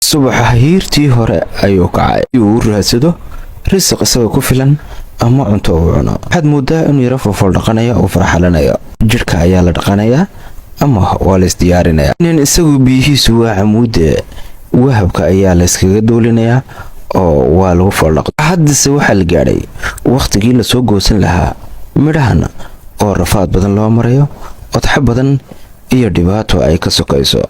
subaxa hiirtii hore ayuu kacay uu raadsado risaq isaga ku filan ama cunto uu cuno. waxaad moodaa inuu yara foofol dhaqanayo oo farxalanayo. jirka ayaa la dhaqanayaa ama waa la isdiyaarinayaa. nin isagu biyihiisu waa camuude wahabka ayaa la iskaga doolinayaa oo waa lagu foldhaqo. haddase waxaa la gaadhay waqtigii lasoo goosan lahaa midhahan oo rafaad badan loo marayo, odxa badan iyo dhibaato ay ka sokayso.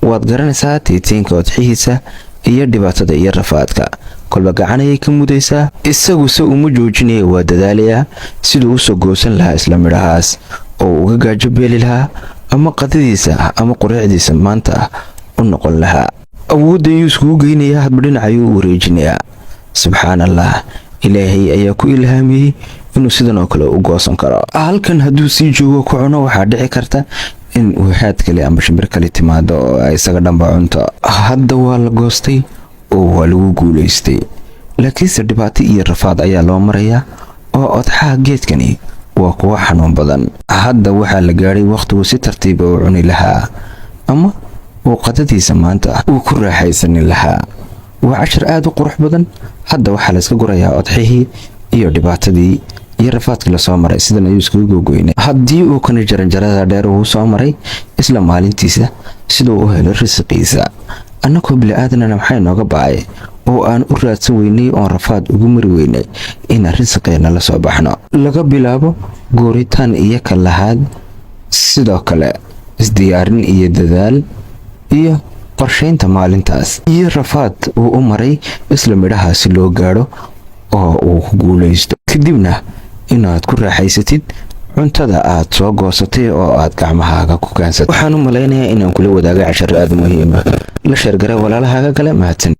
waad garanaysaa tiitiinka odxihiisa iyo dhibaatada iyo rafaadka kolba gacan ayay ka mudaysaa. isaguse uma joojinaya, waa dadaalayaa siduu usoo goosan lahaa isla midhahaas oo uga gaajo beeli lahaa ama qadadiisa ama qureecdiisa maanta u noqon lahaa. awoodda ayuu iskugu geynayaa, hadba dhinac ayuu u wareejinayaa. subxaan allah, ilaahay ayaa ku ilhaamiyey inuu sidan oo kale u goosan karo. halkan hadduu sii joogo ku cuno waxaa dhici karta in uu haad kale ama shimbir kale timaado oo ay isaga dhanba cunto. hadda waa la goostay oo waa lagu guulaystay, laakiinse dhibaato iyo rafaad ayaa loo marayaa oo odxaha geedkani waa kuwa xanuun badan. hadda waxaa la gaadhay waqtigu si tartiiba u cuni lahaa ama uu qadadiisa maanta uu ku raaxaysanin lahaa. waa cashar aad u qurux badan. hadda waxaa la iska gurayaa odxihii iyo dhibaatadii iyo rafaadkii lasoo maray. sidan ayuu iskugu googoynay. haddii uu kana jaranjarada dheer uu soo maray isla maalintiisa siduu u helo risiqiisa, annagoo bili-aadanana maxay nooga ba'ay oo aan u raadsan weynay oon rafaad ugu mari weynay inaan risiqeena la soo baxno. laga bilaabo gooritaan iyo kalahaad, sidoo kale isdiyaarin iyo dadaal iyo qorshaynta maalintaas iyo rafaad uu u maray isla midhahaasi loo gaadho oo uu ku guulaysto. kadibna inaad ku raaxaysatid cuntada aad soo goosatay oo aad gacmahaaga ku kaansatay. waxaan u malaynayaa inaan kula wadaaga cashar aad muhiim ah. la sheergara walaalahaaga kale. mahadsan.